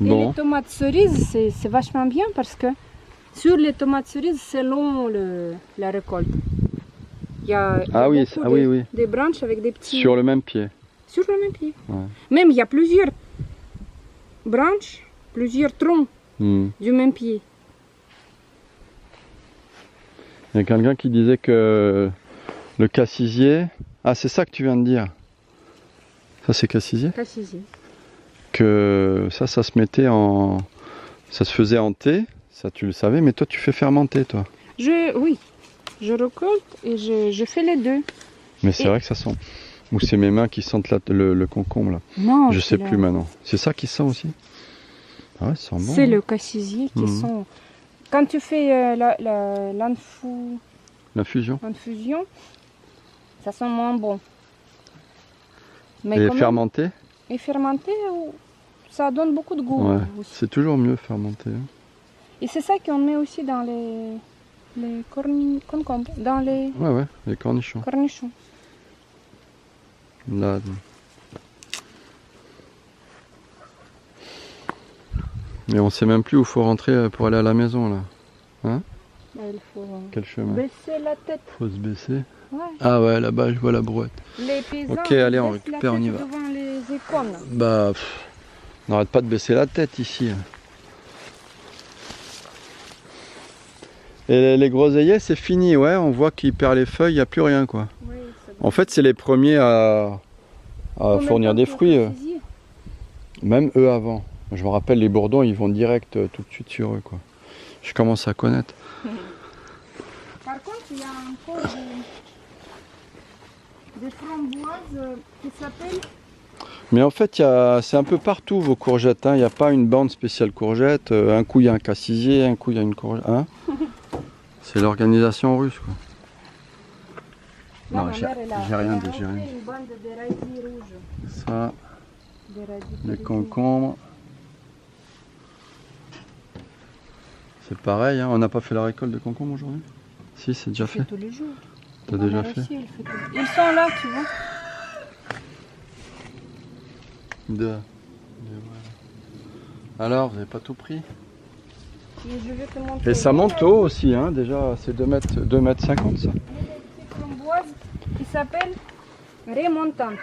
Et Bon. les tomates cerises, c'est vachement bien parce que sur les tomates cerises, selon la récolte, il y a Ah oui, beaucoup oui. des branches avec des petits... Sur le même pied. Sur le même pied. Ouais. Même il y a plusieurs branches, plusieurs troncs Hmm. du même pied. Il y a quelqu'un qui disait que le cassisier... Ah, c'est ça que tu viens de dire. Ça, c'est cassisier? Cassisier. Que ça se mettait en... Ça se faisait en thé, ça tu le savais, mais toi tu fais fermenter, toi. Oui, je récolte et je fais les deux. Mais c'est Et- vrai que ça sent... Ou c'est mes mains qui sentent le concombre, là. Non, Je sais c'est plus maintenant. C'est ça qui sent aussi? Ah ouais, ça sent bon. C'est hein. le cassisier qui Mhm. sent... Quand tu fais L'infusion. l'infusion, ça sent moins bon. Mais Et quand même, fermenté? et fermenté, ça donne beaucoup de goût Ouais, aussi. c'est toujours mieux fermenté. hein. Et c'est ça qu'on met aussi dans les concombres, dans les Ouais, les cornichons. cornichons. Là. Mais on sait même plus où faut rentrer pour aller à la maison, là. Là, il faut Quel chemin? baisser la tête. Faut se baisser. Ouais. Ah ouais, là-bas, je vois la brouette. Les paysans, Ok, allez, ils on baissent la récupère, on y tête va. devant les icônes. Bah, on n'arrête pas de baisser la tête ici. Et les groseilliers, c'est fini, ouais. On voit qu'ils perdent les feuilles, il n'y a plus rien, quoi. Oui, c'est En fait, c'est les premiers à fournir des fruits. Même eux avant. Je me rappelle, les bourdons, ils vont direct tout de suite sur eux, quoi. Je commence à connaître. Par contre, il y a encore des framboises qui s'appellent... Mais en fait, c'est un peu partout vos courgettes. Hein. Il n'y a pas une bande spéciale courgette. Un coup, il y a un cassissier, un coup, il y a une courgette. Hein. C'est l'organisation russe, quoi. Là, Non, ma j'ai mère, elle a rien elle dit, a j'ai rien offert dit. une bande de radis rouges. Ça, Des radis les petits. concombres. C'est pareil, hein. On n'a pas fait la récolte de concombres aujourd'hui? Si, c'est déjà Je fais fait. tous les jours. T'as Ma déjà mère fait? aussi, elle fait tout. Ils sont là, tu vois. Deux. Alors, vous n'avez pas tout pris? Et je vais te montrer. Et ça monte haut aussi, hein. Déjà, c'est 2 mètres 50, ça. Il y a des petites framboises qui s'appellent remontantes.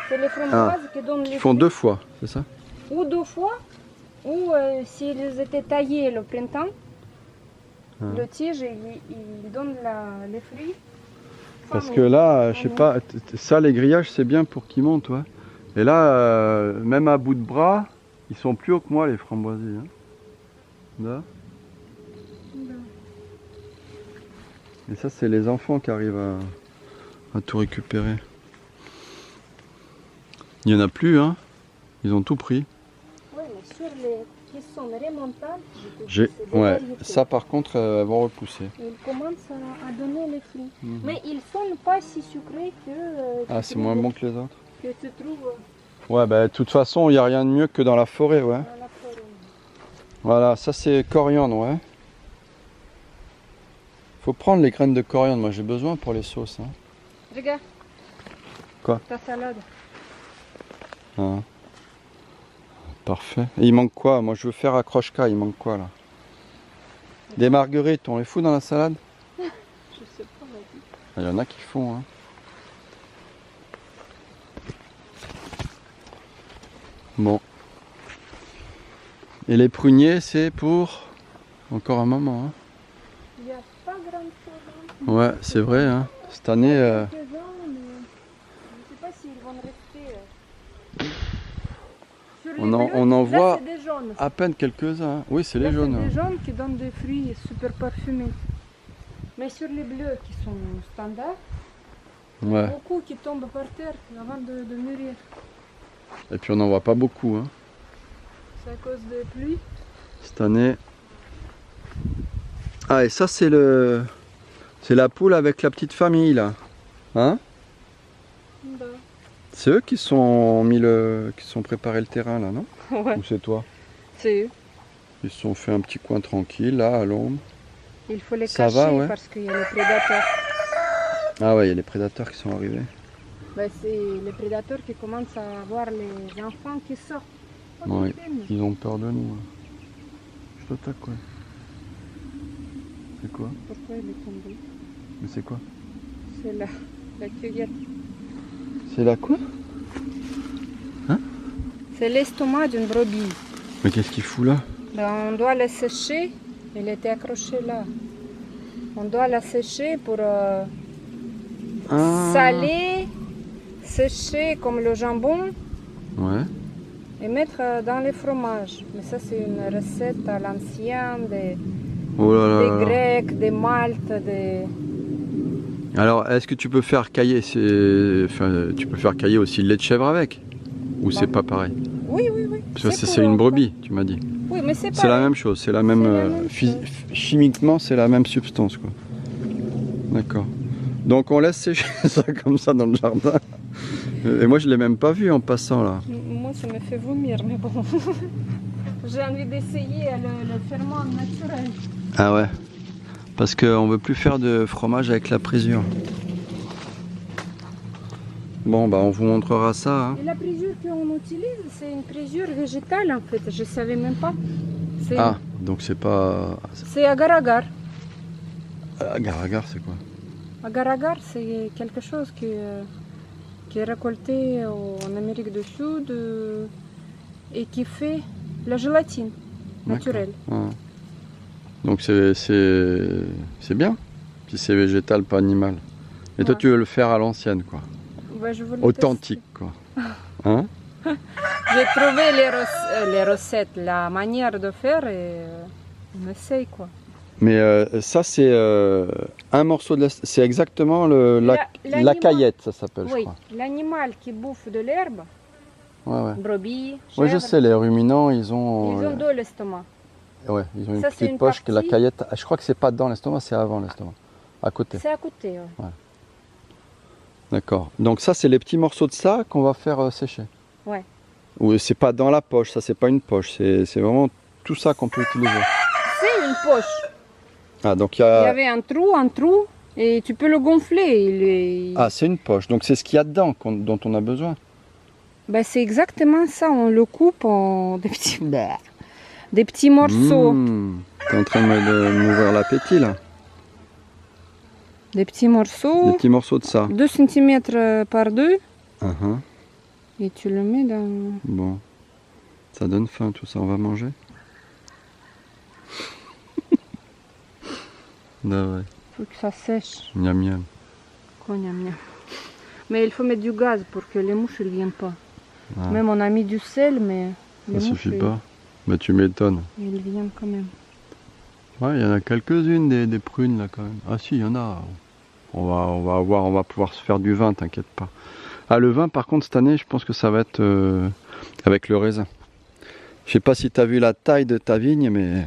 C'est les framboises qui donnent Ils les font fruits. 2 fois, c'est ça? Ou 2 fois, ou s'ils étaient taillés le printemps, Ah. le tige, il donne les fruits. Parce fin que août. là, je sais pas, ça, les grillages, c'est bien pour qu'ils montent, ouais. Et là, même à bout de bras, ils sont plus hauts que moi, les framboisiers. Hein. Là. Et ça, c'est les enfants qui arrivent à tout récupérer. Il n'y en a plus, hein. Ils ont tout pris. Oui, mais sur les qui sont remontables, je te dis, J'ai, c'est des ouais, variétés. ça par contre, elles vont repousser. Ils commencent à donner les fruits. Mhm. Mais ils sont pas si sucrés que, Ah, c'est moins bon que les autres. que tu trouves Ouais, bah, de toute façon, il n'y a rien de mieux que dans la forêt, ouais. dans la forêt. Voilà, ça c'est coriandre, ouais. Faut prendre les graines de coriandre, moi j'ai besoin pour les sauces. Hein. Regarde. Quoi? Ta salade. Ah. Parfait. Et il manque quoi? Moi je veux faire accroche-ca, il manque quoi là? Des marguerites, on les fout dans la salade? Je sais pas, vas-y. Il y en a qui font, hein. Bon. Et les pruniers, c'est pour encore un moment. Hein. Il n'y a pas grand-chose. Ouais, c'est vrai. Hein. Cette année, Quelques-uns, mais je ne sais pas s'ils vont rester. Sur les On en- bleus, on en là, voit- c'est des jaunes. à peine quelques-uns. Hein. Oui, c'est Là, les jaunes. C'est des Hein. jaunes qui donnent des fruits super parfumés. Mais sur les bleus qui sont standards, il y a Ouais. beaucoup qui tombent par terre avant de mûrir. Et puis on n'en voit pas beaucoup. Hein. C'est à cause des pluies. Cette année. Ah, et ça, c'est la poule avec la petite famille là. Hein? Bah, C'est eux qui sont qui sont préparé le terrain là, non? ouais, Ou c'est toi? c'est eux. Ils se sont fait un petit coin tranquille là, à l'ombre. Il faut les Ça cacher va, ouais. parce qu'il y a les prédateurs. Ah ouais, il y a les prédateurs qui sont arrivés. Bah, c'est les prédateurs qui commencent à voir les enfants qui sortent. Bon, ils ont peur de nous. Je t'attaque, ouais. C'est quoi? Pourquoi il est tombé? Mais c'est quoi? C'est la cueillette. C'est la quoi? C'est l'estomac d'une brebis. Mais qu'est-ce qu'il fout là? Ben, on doit la sécher. Elle était accrochée là. On doit la sécher pour saler, sécher comme le jambon Ouais. et mettre dans les fromages. Mais ça, c'est une recette à l'ancienne des Oh là là là là. Grecs, des Maltes, des... Alors, est-ce que tu peux faire cailler enfin, tu peux faire cailler aussi le lait de chèvre avec? Ou c'est pas pareil? Oui, oui, oui. Parce que c'est une brebis, tu m'as dit. Oui, mais c'est C'est la pareil. même chose, c'est la même, C'est la même chose. chimiquement, c'est la même substance, quoi. D'accord. Donc on laisse sécher ça comme ça dans le jardin. Et moi je l'ai même pas vu en passant là. Moi, ça me fait vomir, mais bon. J'ai envie d'essayer le ferment naturel. Ah ouais. Parce qu'on veut plus faire de fromage avec la présure. Bon bah on vous montrera ça. Hein. Et la présure qu'on utilise, c'est une présure végétale en fait. Je savais même pas. C'est Ah, donc c'est pas... c'est agar-agar. Agar-agar c'est quoi? Agar-agar, c'est quelque chose qui est récolté en Amérique du Sud et qui fait la gélatine naturelle. Ah. Donc c'est bien. Si c'est végétal, pas animal. Et toi Ouais. tu veux le faire à l'ancienne quoi. Ben, je veux le Authentique quoi. Hein? tester. J'ai trouvé les recettes, la manière de faire et on essaye quoi. Mais ça c'est un morceau de c'est exactement la L'animal- caillette ça s'appelle je Oui, crois. l'animal qui bouffe de l'herbe, Ouais ouais. brebis, Oui je chèvre, sais les ruminants ils ont ils ont deux l'estomac. ouais, ils ont une Ça, c'est petite une poche que la partie- caillette. Je crois que c'est pas dans l'estomac, c'est avant l'estomac. À côté. C'est à côté. Ouais. D'accord. Donc ça c'est les petits morceaux de ça qu'on va faire sécher. Ouais. Ou c'est pas dans la poche, ça c'est pas une poche, c'est vraiment tout ça qu'on peut utiliser. C'est une poche. Ah donc Il y avait un trou, et tu peux le gonfler. Ah c'est une poche, donc c'est ce qu'il y a dedans dont on a besoin. Ben, c'est exactement ça, on le coupe en des petits morceaux. T'es en train de m'ouvrir l'appétit là. Des petits Des morceaux, petits morceaux de ça. 2 cm par 2, Uh-huh. et tu le mets dans... Bon. Ça donne faim tout ça, on va manger. Ah ouais. Faut que ça sèche. Miam miam. Quoi, miam, miam. Mais il faut mettre du gaz pour que les mouches ne viennent pas. Ah. Même on a mis du sel, mais les Ça mouches, suffit pas. Bah tu m'étonnes. ils viennent quand même. Ouais, il y en a quelques-unes des prunes là quand même. Ah si, il y en a. On va pouvoir se faire du vin, t'inquiète pas. Ah le vin par contre cette année, je pense que ça va être avec le raisin. Je sais pas si t'as vu la taille de ta vigne, mais...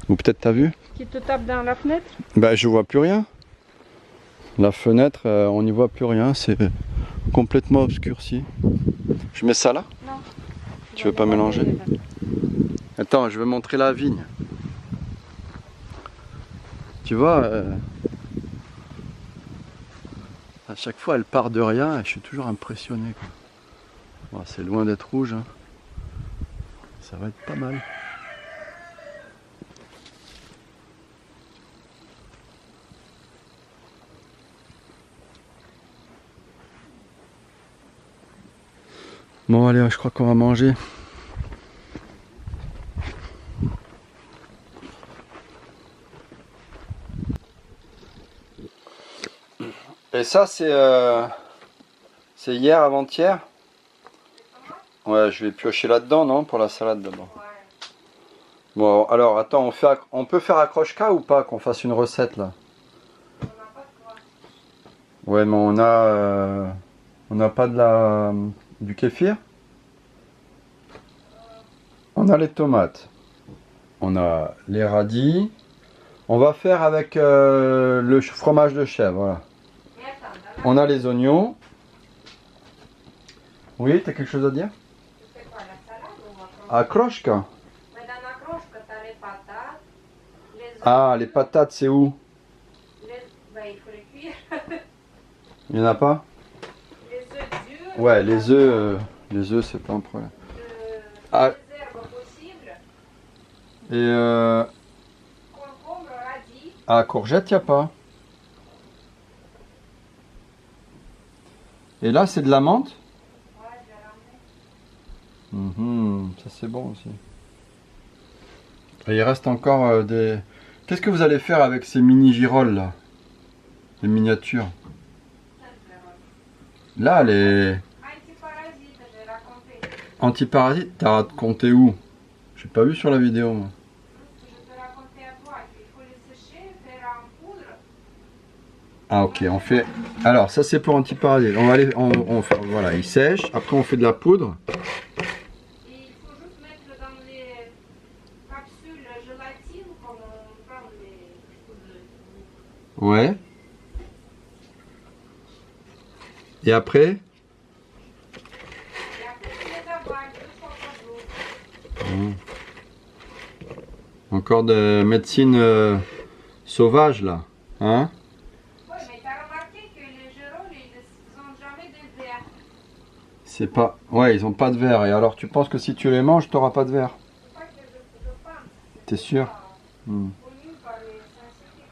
Ou peut-être t'as vu? Qui te tape dans la fenêtre? Bah je vois plus rien. La fenêtre, on n'y voit plus rien, c'est complètement obscurci. Je mets ça là? Non. Tu veux pas mélanger? Attends, je vais montrer la vigne. Tu vois, à chaque fois elle part de rien et je suis toujours impressionné. Quoi. Bon, c'est loin d'être rouge. Hein. Ça va être pas mal. Bon allez, je crois qu'on va manger. Et ça c'est hier, avant-hier. Ouais, je vais piocher là-dedans, non? Pour la salade d'abord. Bon, alors attends, on peut faire accroche-cas ou pas? Qu'on fasse une recette là? Ouais, mais on n'a pas du kéfir? On a les tomates. On a les radis. On va faire avec le fromage de chèvre, voilà. On a les oignons. Oui, t'as quelque chose à dire? Akroshka. Ah, les patates, c'est où? Il n'y en a pas? Ouais, les œufs c'est pas un problème. Ah. les herbes possibles. Et Concombre, radis. ah, courgette, il n'y a pas. Et là, c'est de la menthe. Ouais, je vais ramener. Ça c'est bon aussi. Et il reste encore des... Qu'est-ce que vous allez faire avec ces mini girolles là? Les miniatures. Là, les Antiparasite, j'ai raconté. antiparasites, t'as raconté où? J'ai pas vu sur la vidéo moi. Je te racontais à toi qu'il faut les sécher, faire en poudre. Ah ok, on fait... Alors ça c'est pour antiparasites. On va aller... on fait... Voilà, ils sèchent. Après on fait de la poudre. Et il faut juste mettre dans les capsules gélatine comme on prend les poudres. Ouais. Et après? Et après, tu les avales 2 fois par jour. Encore de médecine sauvage là. Hein? Oui, mais tu as remarqué que les géroles, ils n'ont jamais de verre. C'est pas... Ouais, ils ont pas de verre. Et alors tu penses que si tu les manges, t'auras pas de verre? C'est pas que je pense. T'es sûr? Connu par les scientifiques.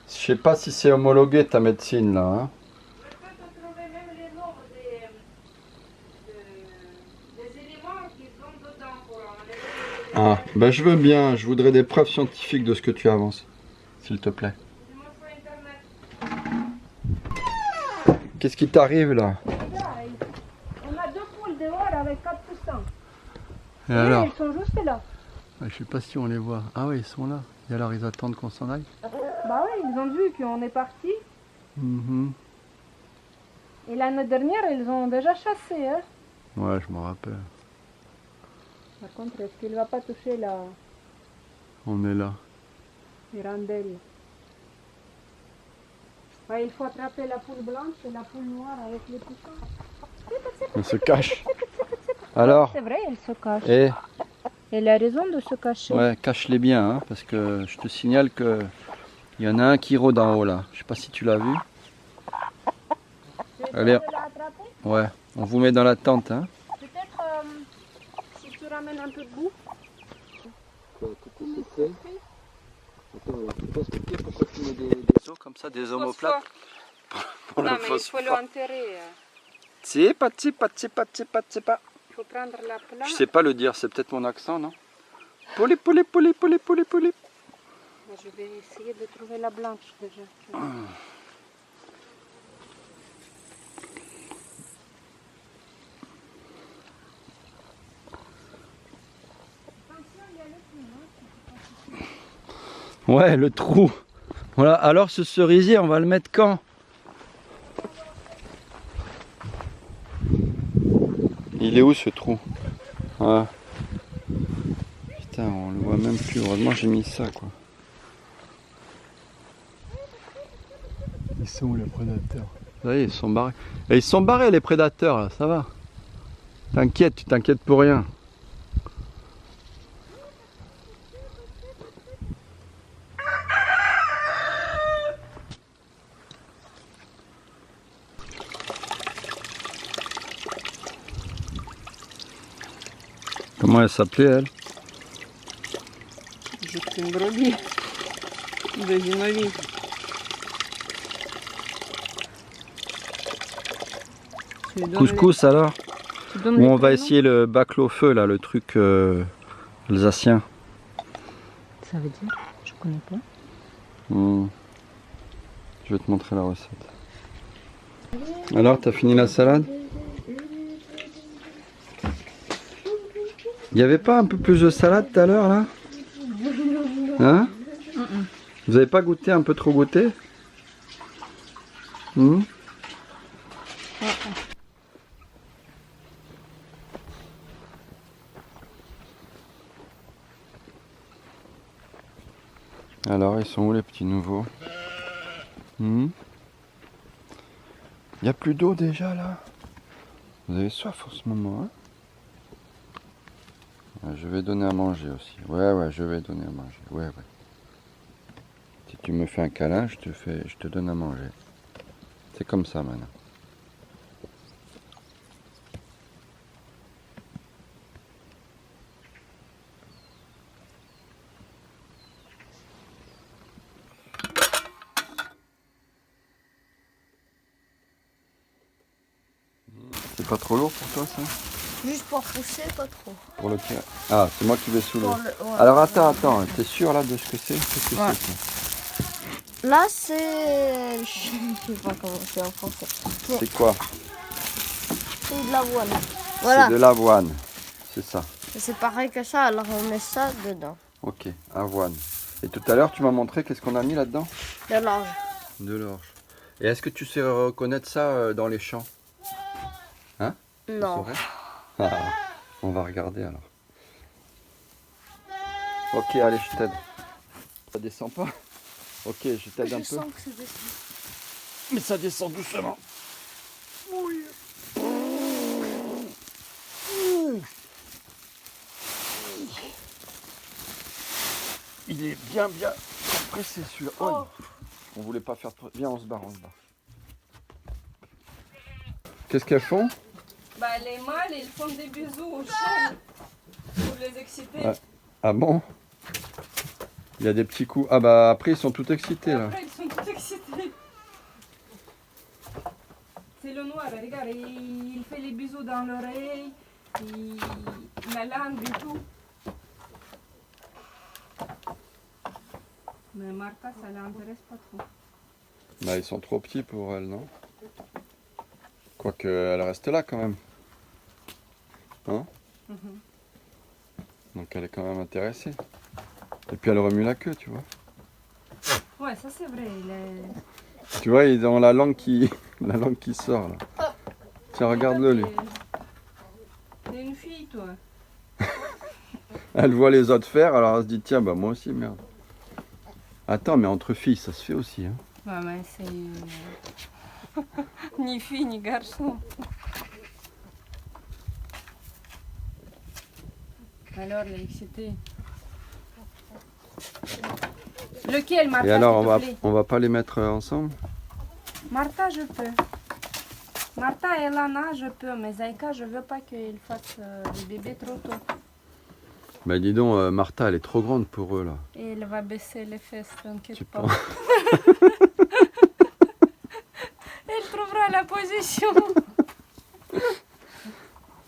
Je sais pas si c'est homologué ta médecine là. Hein? Je peux te trouver même les noms des éléments qu'ils ont dedans pour enlever les Ah, bah je veux bien. Je voudrais des preuves scientifiques de ce que tu avances. S'il te plaît. Il me faut Internet. Qu'est-ce qui t'arrive là? On a 2 poules dehors avec 4 poussins. Et alors? Ils sont juste là. Je sais pas si on les voit. Ah ouais, ils sont là. Et alors ils attendent qu'on s'en aille? Bah oui, ils ont vu qu'on est parti. Mhm. Et l'année dernière, ils ont déjà chassé. Hein. Ouais, je m'en rappelle. Par contre, est-ce qu'il ne va pas toucher la On est là. hirondelle? Ouais, il faut attraper la poule blanche et la poule noire avec les poussins. On se cache. Alors? C'est vrai, elle se cache. Eh, Elle a raison de se cacher. ouais, cache-les bien, hein, parce que je te signale que il y en a un qui rôde en haut là. Je sais pas si tu l'as vu. Tu veux Allez. la attraper? Ouais, on vous met dans la tente, hein. Peut-être si tu ramènes un peu de boue. Pourquoi tu mets des os comme ça, des omoplates pour Non, le mais il faut phosphore. l'enterrer. Tsipa, tsipa, tsipa, tsipa, tsipa. Il faut prendre la plante. Je sais pas le dire, c'est peut-être mon accent, non? Poli, poli, poli, poli, poli, poli. Je vais essayer de trouver la blanche déjà. Ouais, le trou. Voilà, alors ce cerisier, on va le mettre quand? Il est où ce trou? Ah. Putain, on le voit même plus. Heureusement, j'ai mis ça, quoi. Ils sont où les prédateurs? Ça y est, ils sont barrés. Et ils sont barrés, les prédateurs, là, ça va. T'inquiète, tu t'inquiètes pour rien. Comment elle s'appelait, elle? Juste une brebis de Zinovie. Couscous, alors? Ou on va essayer le baclo-feu, là, le truc alsacien. Ça veut dire? Je connais pas. Je vais te montrer la recette. Alors, t'as fini la salade? Il n'y avait pas un peu plus de salade tout à l'heure, là? Hein? Vous avez pas goûté, un peu trop goûté? Alors, ils sont où les petits nouveaux? Il n'y a plus d'eau déjà là? Vous avez soif en ce moment, hein? Ouais, je vais donner à manger aussi. Ouais, je vais donner à manger. Ouais. Si tu me fais un câlin, je te donne à manger. C'est comme ça maintenant. pas trop lourd pour toi ça? Juste pour pousser, pas trop. Pour le pied. Ah, c'est moi qui vais sous l'eau. Ouais. Alors attends, t'es sûr là de ce que c'est? Qu'est-ce que Ouais. c'est ça? Là, c'est... Je sais pas comment c'est en français. C'est quoi? C'est de l'avoine. Voilà. C'est de l'avoine. C'est ça. C'est pareil que ça, alors on met ça dedans. Ok, avoine. Et tout à l'heure, tu m'as montré qu'est-ce qu'on a mis là-dedans? De l'orge. De l'orge. Et est-ce que tu sais reconnaître ça dans les champs? Hein? Tu Non. saurais? Ah, on va regarder alors. Ok, allez, je t'aide. Ça descend pas? Ok, je t'aide un peu. Je sens que ça descend. Mais ça descend doucement. Oui. Il est bien compressé celui-là. Oh. On voulait pas faire trop. Viens, on se barre. Qu'est-ce qu'elles font? Bah, les mâles, ils font des bisous aux chèvres pour les exciter. Ouais. Ah bon? Il y a des petits coups. Ah bah après ils sont tout excités là. Après, ils sont tous excités. C'est le noir, regarde, il fait les bisous dans l'oreille, la langue et tout. Mais Martha, ça l'intéresse pas trop. Bah ils sont trop petits pour elle, non? Quoique elle reste là quand même. Hein? Donc elle est quand même intéressée. Et puis elle remue la queue, tu vois. Ouais, ça c'est vrai. Il est... Tu vois, ils ont la langue qui sort là. Tiens, regarde-le lui. T'es une fille, toi. Elle voit les autres faire, alors elle se dit tiens, bah moi aussi, merde. Attends, mais entre filles, ça se fait aussi. Hein. Ouais, mais c'est... ni fille, ni garçon. Alors, elle est excitée. Lequel, Martha, Et alors, s'il te plaît? on va pas les mettre ensemble? Martha, je peux. Martha et Lana, je peux, mais Zaïka, je veux pas qu'il fasse le bébé trop tôt. Bah dis donc, Martha, elle est trop grande pour eux là. Et elle va baisser les fesses, t'inquiète Tu pas. penses? Elle trouvera la position.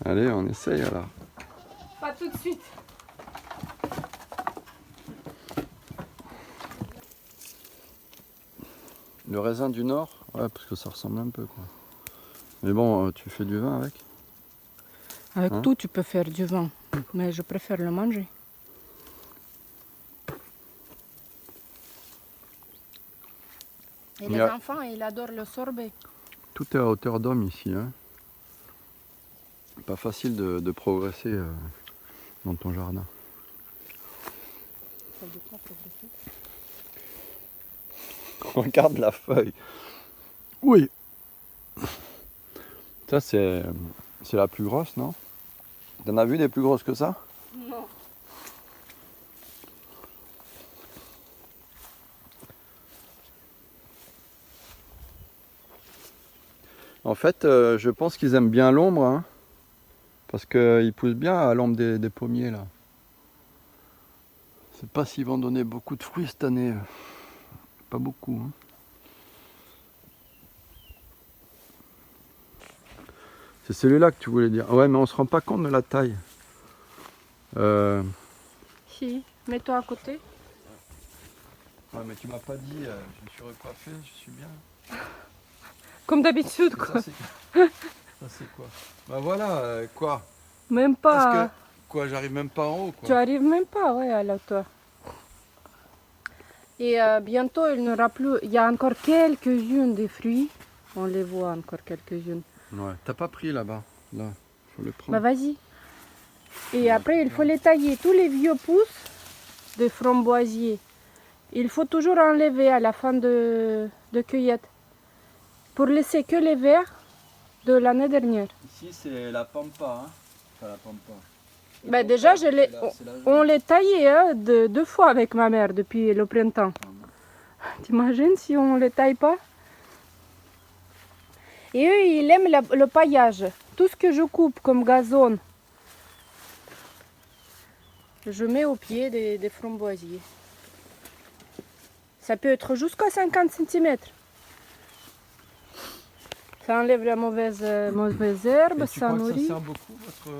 Allez, on essaye alors. Pas tout de suite. Le raisin du Nord, ouais, parce que ça ressemble un peu quoi. Mais bon, tu fais du vin avec? Avec Hein? tout, tu peux faire du vin, mais je préfère le manger. Et les enfants, ils adorent le sorbet. Tout est à hauteur d'homme ici. Hein. Pas facile de progresser dans ton jardin. Regarde la feuille. Oui. Ça c'est la plus grosse, non? T'en as vu des plus grosses que ça? Non. En fait, je pense qu'ils aiment bien l'ombre, hein, parce qu'ils poussent bien à l'ombre des pommiers là. Je sais pas s'ils vont donner beaucoup de fruits cette année. Pas beaucoup. Hein. C'est celui-là que tu voulais dire. Ouais, mais on se rend pas compte de la taille. Si, mets-toi à côté. Ouais, mais tu m'as pas dit, je me suis recoiffé, je suis bien. Comme d'habitude, quoi. Ça c'est quoi? Bah voilà, quoi? Même Parce pas. que, quoi, j'arrive même pas en haut, quoi. Tu arrives même pas, ouais, à la hauteur. Et bientôt, il n'y aura plus. Il y a encore quelques-unes des fruits. On les voit encore quelques-unes. Ouais, t'as pas pris là-bas. Là, faut le prendre. Bah vas-y. Et après, il faut les tailler. Tous les vieux pousses de framboisier, il faut toujours enlever à la fin de cueillette pour laisser que les verts de l'année dernière. Ici, c'est la pampa, hein. Enfin, la pampa. Bah déjà, on les taillait hein, deux fois avec ma mère depuis le printemps. T'imagines si on les taille pas? Et eux, ils aiment le paillage. Tout ce que je coupe comme gazon, je mets au pied des framboisiers. Ça peut être jusqu'à 50 cm. Ça enlève la mauvaise herbe, Et tu ça crois que ça nourrit. sert beaucoup, votre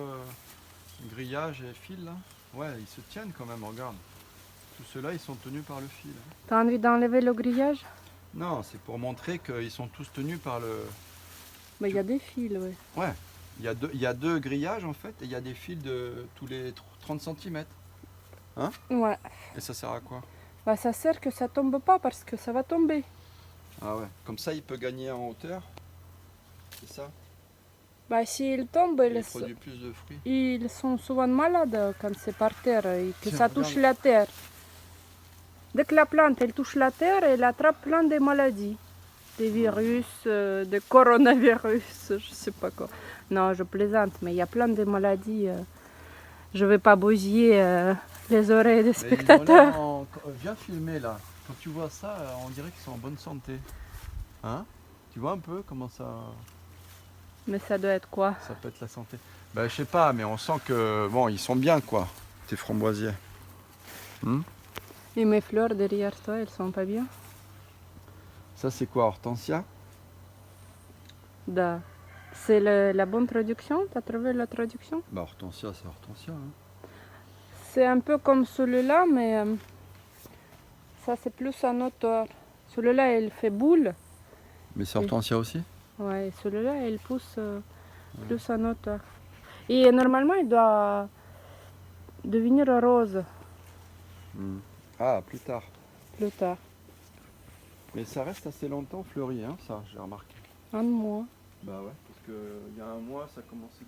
grillage et fil là? Ouais, ils se tiennent quand même, regarde. Tous ceux-là, ils sont tenus par le fil. Hein. T'as envie d'enlever le grillage? Non, c'est pour montrer qu'ils sont tous tenus par le... Mais il y a des fils, oui. Ouais, il y a deux grillages en fait, et il y a des fils de tous les 30 cm. Ouais. Et ça sert à quoi? Bah, ça sert que ça tombe pas parce que ça va tomber. Ah ouais, comme ça il peut gagner en hauteur. C'est ça? Bah, s'ils tombent, Et il produit plus de fruits. ils sont souvent malades quand c'est par terre et que Tiens, ça regarde. touche la terre. Dès que la plante elle touche la terre, elle attrape plein de maladies. Des virus, des coronavirus, je sais pas quoi. Non, je plaisante, mais il y a plein de maladies. Je vais pas bousiller les oreilles des Mais ils ont spectateurs. l'air Viens filmer là. Quand tu vois ça, on dirait qu'ils sont en bonne santé. Hein? Tu vois un peu comment Mais ça doit être quoi? ça peut être la santé? Ben je sais pas, mais on sent que bon, ils sont bien quoi, tes framboisiers. Et mes fleurs derrière toi, elles sont pas bien? Ça c'est quoi, hortensia? Da. C'est la bonne traduction? T'as trouvé la traduction? Bah hortensia, c'est hortensia. Hein. C'est un peu comme celui-là, mais ça c'est plus en hauteur. Celui-là, il fait boule. Mais c'est hortensia aussi? Ouais, celui-là, il pousse plus en hauteur. Et normalement, il doit devenir rose Ah, plus tard. plus tard. Mais ça reste assez longtemps fleuri, hein, ça, j'ai remarqué. Un mois. Bah ouais, parce que il y a un mois, ça commençait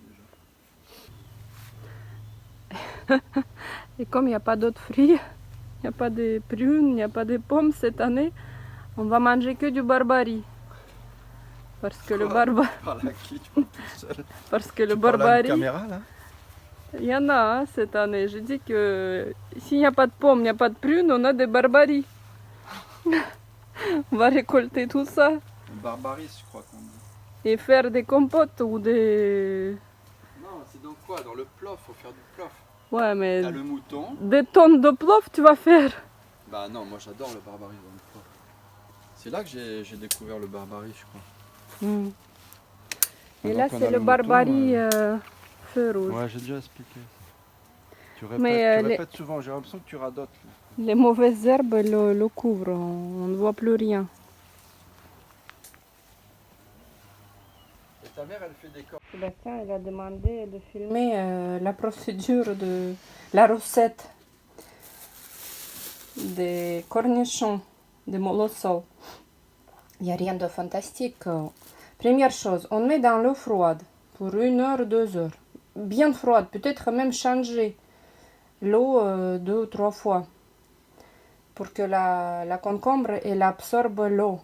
déjà. Et comme il n'y a pas d'autres fruits, il n'y a pas de prunes, il n'y a pas de pommes cette année, on va manger que du barbarie. Parce que le barbarie. Par là, qui tu parles tout seul? Parce que le Tu parles à une barbarie. caméra là? Il y en a hein, cette année. Je dis que s'il n'y a pas de pommes, il n'y a pas de prunes, on a des barbaries. On va récolter tout ça Un barbaris, je crois qu'on dit. et faire des compotes ou des... Non, c'est dans quoi? Dans le plof, faut faire du plof. Ouais, mais T'as le mouton. des tonnes de plof, tu vas faire. Bah non, moi j'adore le barbaris dans le plof. C'est là que j'ai découvert le barbaris, je crois. Mm. Et Donc, là, on c'est a le mouton, barbarie feu rouge. Ouais, j'ai déjà expliqué. Tu répètes, Mais, tu répètes souvent, j'ai l'impression que tu radotes. Là. Les mauvaises herbes le couvrent, on ne voit plus rien. Et ta mère, elle fait des corps. Sébastien, il a demandé de filmer la procédure de la recette des cornichons de molosol. Il n'y a rien de fantastique. Première chose, on met dans l'eau froide pour 1 heure, 2 heures. Bien froide, peut-être même changer l'eau 2 ou 3 fois pour que la concombre elle absorbe l'eau.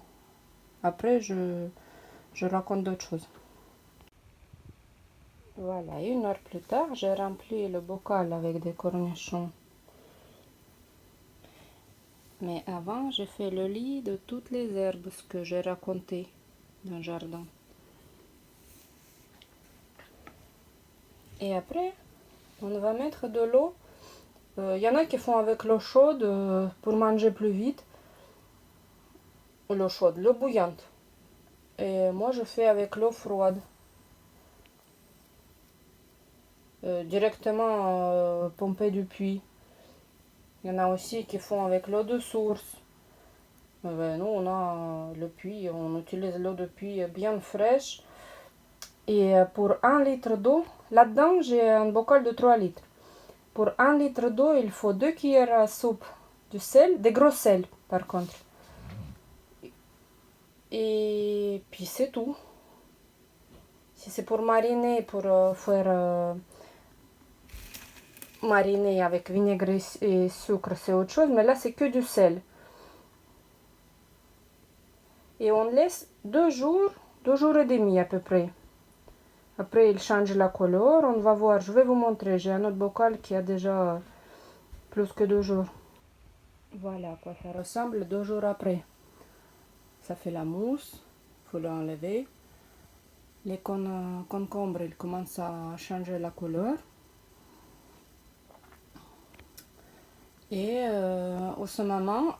Après, je raconte d'autres choses. Voilà, 1 heure plus tard, j'ai rempli le bocal avec des cornichons. Mais avant, j'ai fait le lit de toutes les herbes, ce que j'ai raconté dans le jardin. Et après, on va mettre de l'eau. Y en a qui font avec l'eau chaude pour manger plus vite. L'eau chaude, l'eau bouillante. Et moi, je fais avec l'eau froide. Directement pompée du puits. Il y en a aussi qui font avec l'eau de source. Mais nous, on a le puits, on utilise l'eau de puits bien fraîche. Et pour 1 litre d'eau, là-dedans, j'ai un bocal de 3 litres. Pour 1 litre d'eau, il faut 2 cuillères à soupe de sel, des gros sels par contre. Et puis c'est tout. Si c'est pour mariner, pour faire mariner avec vinaigre et sucre, c'est autre chose, mais là c'est que du sel. Et on laisse 2 jours et demi à peu près. Après il change la couleur, on va voir, je vais vous montrer, j'ai un autre bocal qui a déjà plus que 2 jours. Voilà à quoi ça ressemble 2 jours après. Ça fait la mousse, il faut l'enlever. Les concombres, ils commencent à changer la couleur. Et au ce moment,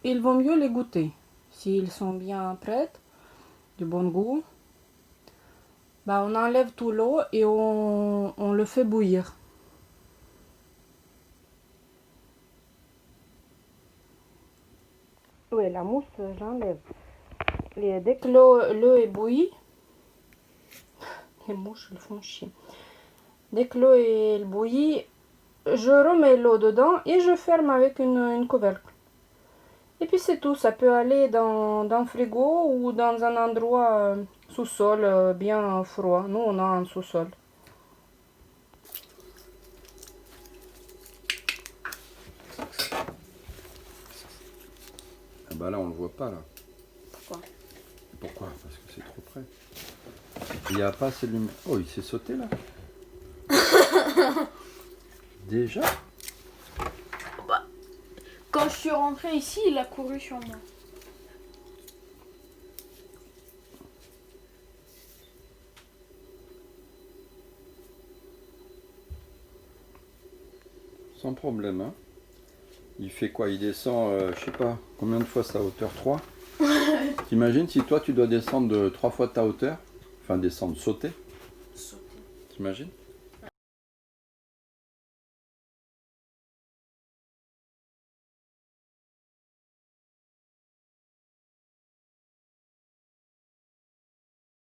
il vaut mieux les goûter. S'ils sont bien prêts, de bon goût, Bah, on enlève tout l'eau et on le fait bouillir. Oui, la mousse, j'enlève. Et dès que l'eau est bouillie, les mouches, elles font chier. Dès que l'eau est bouillie, je remets l'eau dedans et je ferme avec une couvercle. Et puis c'est tout, ça peut aller dans le frigo ou dans un endroit sous-sol bien froid. Nous, on a un sous-sol. Ah bah là, on le voit pas, là. Pourquoi? Pourquoi? Parce que c'est trop près. Il n'y a pas assez de lumière. Oh, il s'est sauté, là. Déjà? Quand je suis rentrée ici, il a couru sur moi. Sans problème, hein. Il fait quoi? Il descend, je sais pas, combien de fois sa hauteur? 3? T'imagines si toi tu dois descendre de 3 fois ta hauteur? Enfin descendre, sauter. T'imagines?